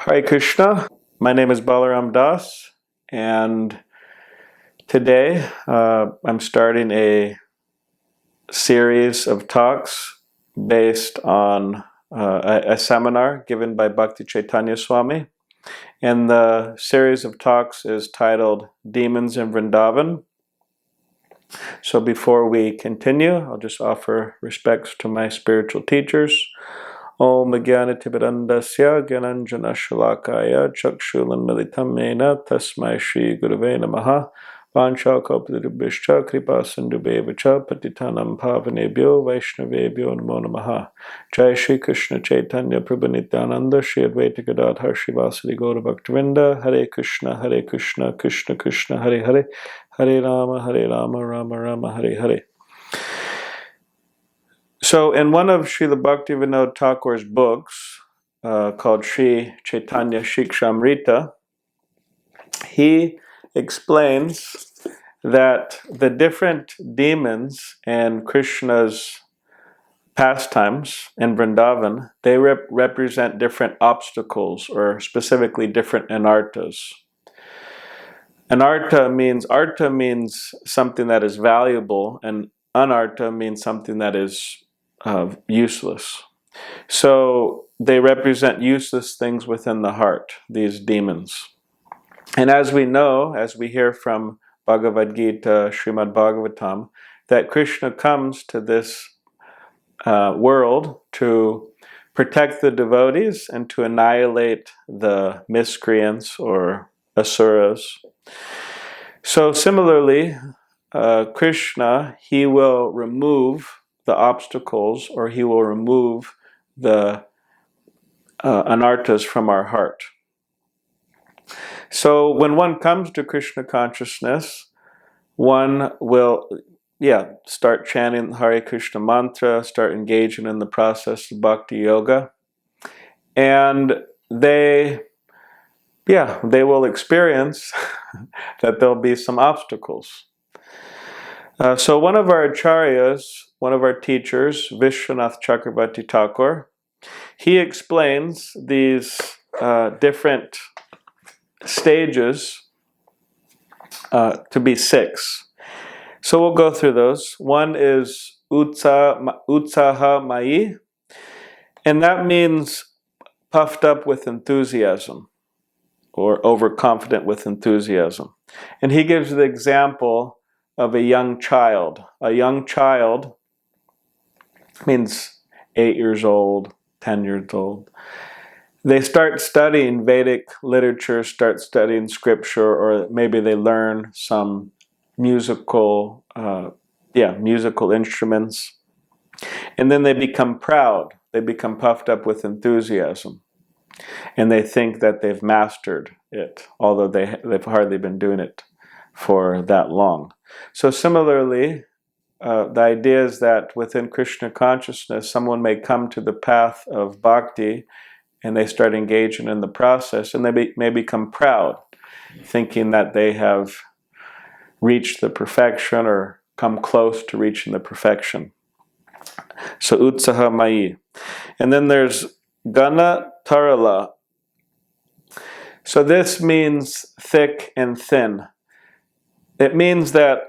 Hare Krishna, my name is Balaram Das, and today I'm starting a series of talks based on a seminar given by Bhakti Caitanya Swami. And the series of talks is titled Demons in Vrindavan. So before we continue, I'll just offer respects to my spiritual teachers. Om Jnanatimirandasya Gyananjana Shalakaya Chakshulanmilitam Mena Tasmai Shri Gurave Namaha Vancha Kalpadribhishcha Kripa Sindhubevacha Patitanam Pavanebhyo Vaishnavebhyo Namo Namaha. Jai Shri Krishna Chaitanya Prabhu Nityananda Shri Advaita Gadadhar Shivasari Gaura Bhaktivinode. Hare Krishna Krishna Krishna Hare Hare Hare Rama Rama Rama Hare Hare. So in one of Srila Bhaktivinode Thakura's books, called Sri Chaitanya Siksamrta, he explains that the different demons and Krishna's pastimes in Vrindavan, they represent different obstacles, or specifically different anartas. Arta means something that is valuable, and anarta means something that is useless. So they represent useless things within the heart, these demons. And as we know, as we hear from Bhagavad Gita, Srimad Bhagavatam, that Krishna comes to this world to protect the devotees and to annihilate the miscreants or asuras. So similarly, Krishna, he will remove the obstacles, or he will remove the anartas from our heart. So when one comes to Krishna consciousness, one will start chanting Hare Krishna mantra, start engaging in the process of bhakti yoga, and they will experience that there'll be some obstacles. So one of our acharyas, one of our teachers, Vishwanath Chakravarti Thakur, he explains these different stages to be 6. So we'll go through those. One is Utsaha Mayi, and that means puffed up with enthusiasm, or overconfident with enthusiasm. And he gives the example of a young child. A young child means 8 years old, 10 years old. They start studying Vedic literature, start studying scripture, or maybe they learn some musical instruments. And then they become proud. They become puffed up with enthusiasm. And they think that they've mastered it, although they've hardly been doing it for that long. So similarly, the idea is that within Krishna consciousness, someone may come to the path of bhakti, and they start engaging in the process, and they may become proud, thinking that they have reached the perfection or come close to reaching the perfection. So Utsaha Mayi. And then there's Gana Tarala. So this means thick and thin. It means that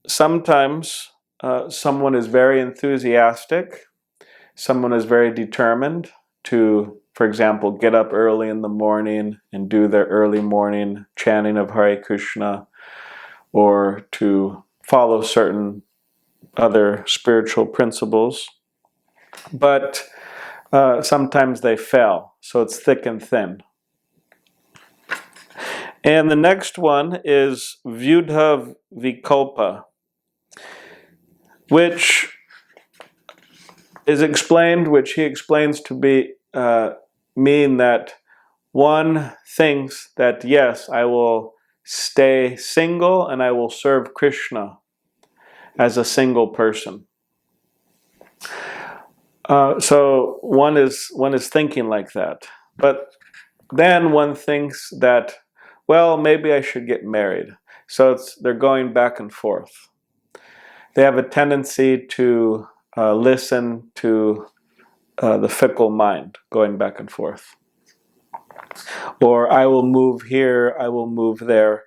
sometimes someone is very enthusiastic, someone is very determined to, for example, get up early in the morning and do their early morning chanting of Hare Krishna, or to follow certain other spiritual principles. But sometimes they fail, so it's thick and thin. And the next one is Vyudha Vikalpa, which he explains to be mean that one thinks that, yes, I will stay single and I will serve Krishna as a single person. So one is thinking like that. But then one thinks that, well, maybe I should get married. So they're going back and forth. They have a tendency to listen to the fickle mind, going back and forth. Or I will move here, I will move there,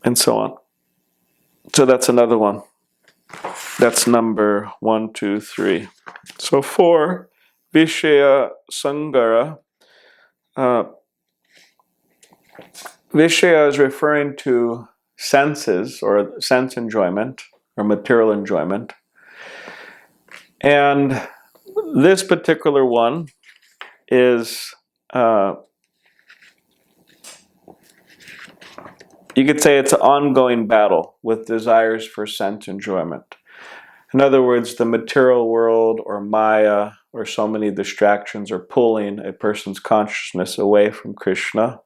and so on. So that's another one. That's number 1, 2, 3. So 4, Vishaya Sangara. Vishaya is referring to senses or sense enjoyment or material enjoyment. And this particular one is, you could say it's an ongoing battle with desires for sense enjoyment. In other words, the material world or Maya or so many distractions are pulling a person's consciousness away from Krishna,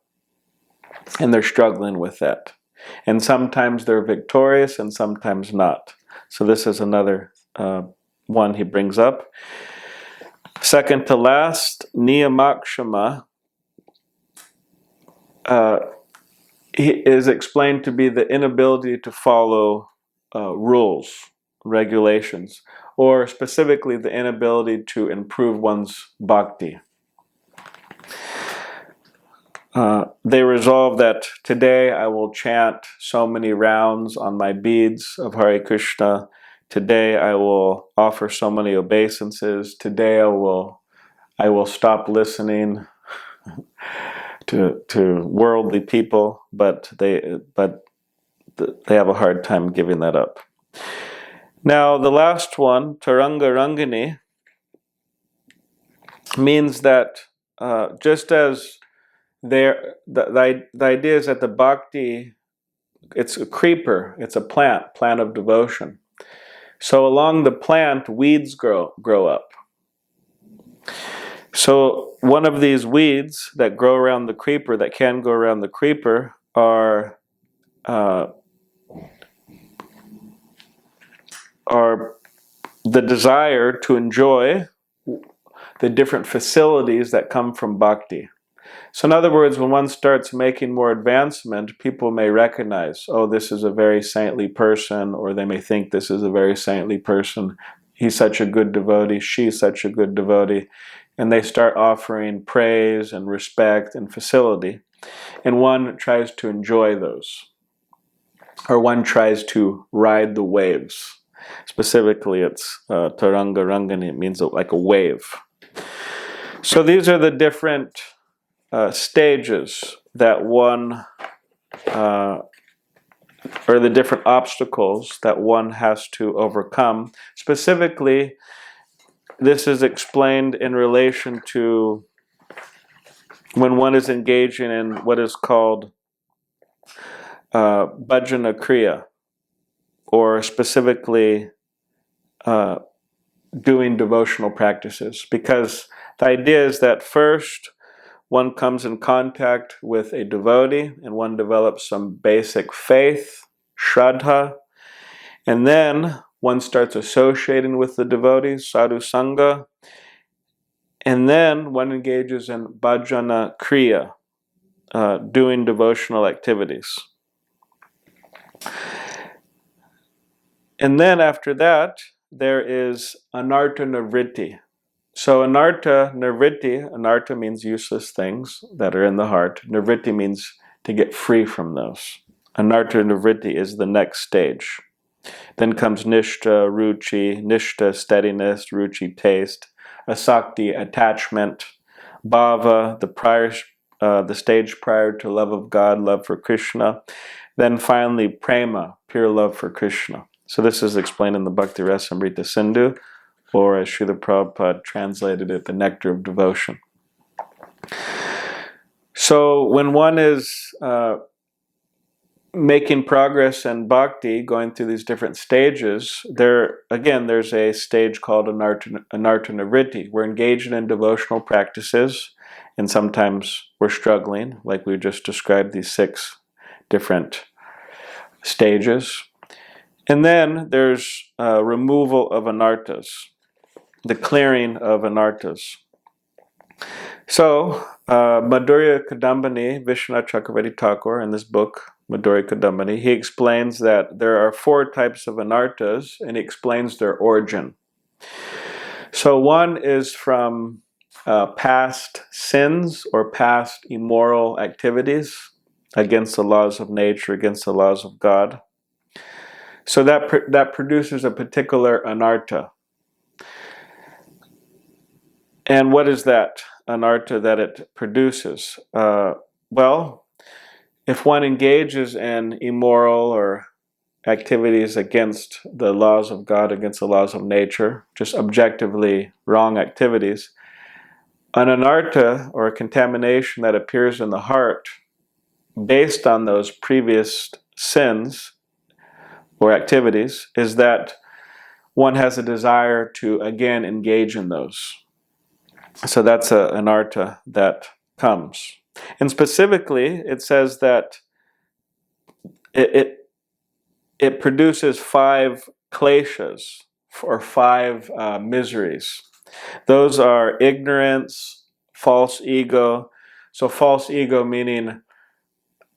and they're struggling with that. And sometimes they're victorious and sometimes not. So this is another one he brings up. Second to last, Niyamakshama is explained to be the inability to follow rules, regulations, or specifically the inability to improve one's bhakti. They resolve that today I will chant so many rounds on my beads of Hare Krishna. Today I will offer so many obeisances. Today I will stop listening to worldly people, but they have a hard time giving that up. Now the last one, Taranga Rangini, means that just as the idea is that the bhakti, it's a creeper, it's a plant of devotion. So along the plant, weeds grow up. So one of these weeds that grow around the creeper, that can go around the creeper, are the desire to enjoy the different facilities that come from bhakti. So in other words, when one starts making more advancement, people may recognize, oh, this is a very saintly person, or they may think this is a very saintly person. He's such a good devotee, she's such a good devotee. And they start offering praise and respect and facility. And one tries to enjoy those. Or one tries to ride the waves. Specifically, it's Taranga Rangani, it means like a wave. So these are the different stages that one, or the different obstacles that one has to overcome. Specifically, this is explained in relation to when one is engaging in what is called bhajana kriya, or specifically doing devotional practices. Because the idea is that first, one comes in contact with a devotee and one develops some basic faith, shraddha, and then one starts associating with the devotees, sadhu sangha, and then one engages in bhajana kriya, doing devotional activities. And then after that, there is anartha nivritti. So anartha nivritti, anartha means useless things that are in the heart. Nivritti means to get free from those. Anartha nivritti is the next stage. Then comes nishtha, ruchi, nishtha, steadiness, ruchi, taste, asakti, attachment, bhava, the stage prior to love of God, love for Krishna. Then finally prema, pure love for Krishna. So this is explained in the Bhakti Rasamrita Sindhu, or as Srila Prabhupada translated it, the nectar of devotion. So when one is making progress in bhakti, going through these different stages, there's a stage called anartha nivritti. We're engaging in devotional practices, and sometimes we're struggling, like we just described these 6 different stages. And then there's removal of anarthas, the clearing of anarthas. So, Madhurya Kadambini, Vishwanath Chakravarti Thakur, in this book, Madhurya Kadambini, he explains that there are 4 types of anarthas, and he explains their origin. So one is from past sins or past immoral activities against the laws of nature, against the laws of God. So that produces a particular anartha. And what is that anartha that it produces? Well, if one engages in immoral or activities against the laws of God, against the laws of nature, just objectively wrong activities, an anartha, or a contamination that appears in the heart based on those previous sins or activities, is that one has a desire to again engage in those. So that's an anartha that comes. And specifically, it says that it produces 5 kleshas, or 5 miseries. Those are ignorance, false ego. So false ego meaning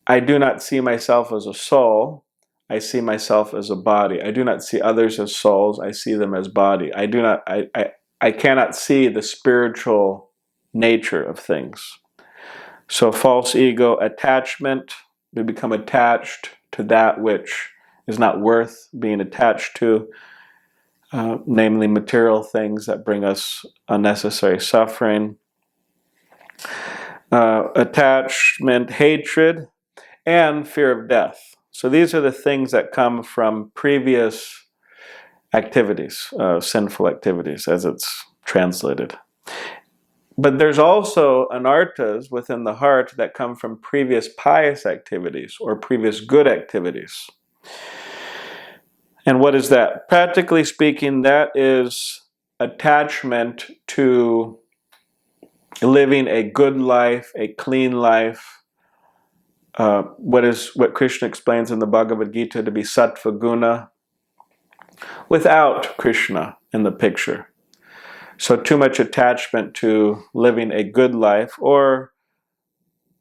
I do not see myself as a soul, I see myself as a body. I do not see others as souls, I see them as body. I cannot see the spiritual nature of things. So false ego, attachment, we become attached to that which is not worth being attached to, namely material things that bring us unnecessary suffering. Attachment, hatred, and fear of death. So these are the things that come from previous activities, sinful activities, as it's translated. But there's also anarthas within the heart that come from previous pious activities or previous good activities. And what is that? Practically speaking, that is attachment to living a good life, a clean life. What Krishna explains in the Bhagavad Gita to be sattva guna, without Krishna in the picture. So too much attachment to living a good life, or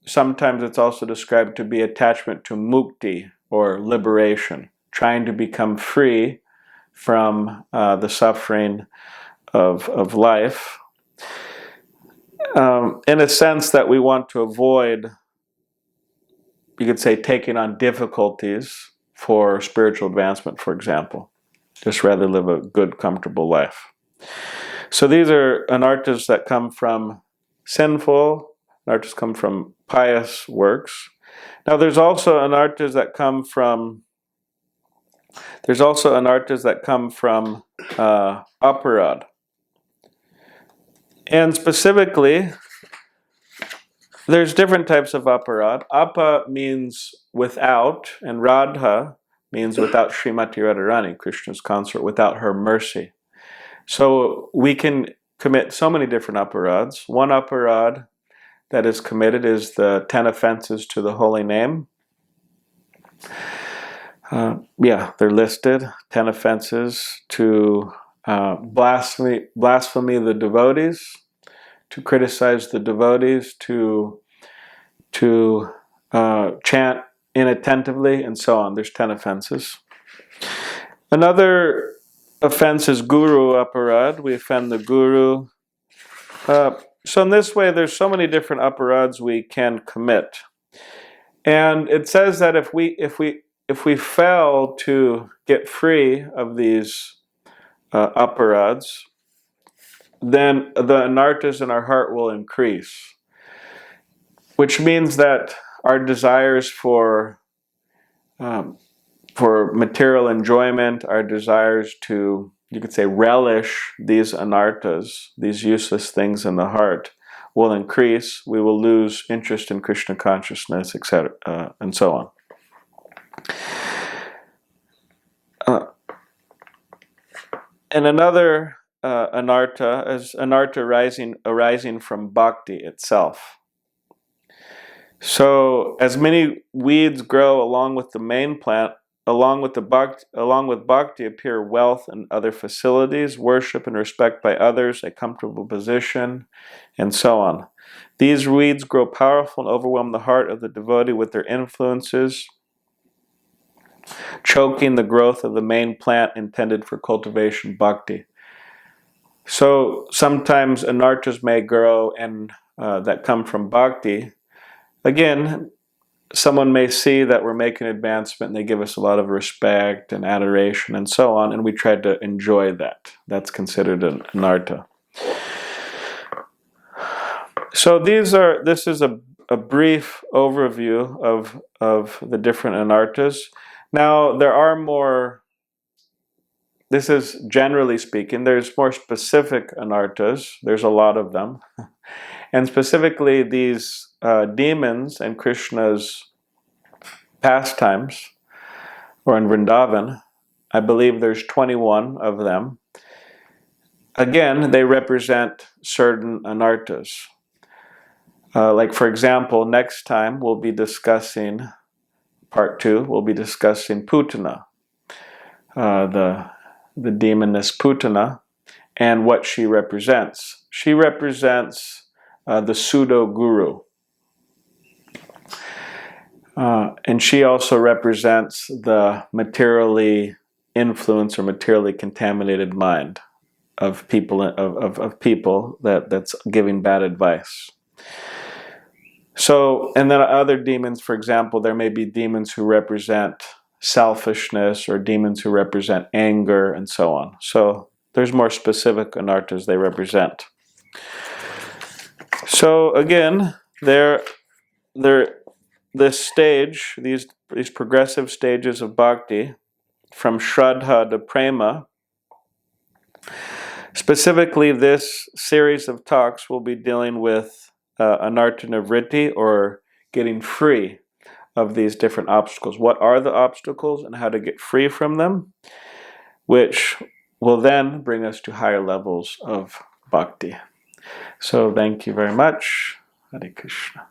sometimes it's also described to be attachment to mukti, or liberation, trying to become free from the suffering of life, in a sense that we want to avoid, you could say, taking on difficulties for spiritual advancement, for example. Just rather live a good, comfortable life. So these are anarthas that come from sinful, anarthas come from pious works. Now there's also anarthas that come from aparad. And specifically, there's different types of aparad. Apa means without, and Radha means without Srimati Radharani, Krishna's consort, without her mercy. So we can commit so many different aparads. One aparad that is committed is the 10 offenses to the holy name. They're listed. 10 offenses to blasphemy the devotees, to criticize the devotees, to chant inattentively, and so on. There's 10 offenses. Another offense is guru aparad. We offend the guru. So in this way, there's so many different aparads we can commit. And it says that if we fail to get free of these aparads, then the anarthas in our heart will increase. Which means that our desires for material enjoyment, our desires to, you could say, relish these anarthas, these useless things in the heart, will increase. We will lose interest in Krishna consciousness, etc., and so on. And another anartha is anartha arising from bhakti itself. So, as many weeds grow along with the main plant, along with bhakti appear wealth and other facilities, worship and respect by others, a comfortable position, and so on. These weeds grow powerful and overwhelm the heart of the devotee with their influences, choking the growth of the main plant intended for cultivation bhakti. So sometimes anarthas may grow and that come from bhakti. Again, someone may see that we're making advancement and they give us a lot of respect and adoration and so on, and we try to enjoy that. That's considered an anartha. So this is a brief overview of the different anarthas. Now there are more, this is generally speaking, there's more specific anarthas. There's a lot of them. And specifically these demons and Krishna's pastimes, or in Vrindavan, I believe there's 21 of them. Again, they represent certain anarthas. Like for example, next time we'll be discussing, part 2, we'll be discussing Putana, the demoness Putana, and what she represents. She represents the pseudo-guru. And she also represents the materially influenced or materially contaminated mind of people that's giving bad advice. So, and then other demons, for example, there may be demons who represent selfishness or demons who represent anger and so on. So there's more specific anarthas they represent. So again, this stage, these progressive stages of bhakti, from Shraddha to Prema, specifically this series of talks will be dealing with anartha nivritti, or getting free of these different obstacles. What are the obstacles and how to get free from them, which will then bring us to higher levels of bhakti. So thank you very much. Hare Krishna.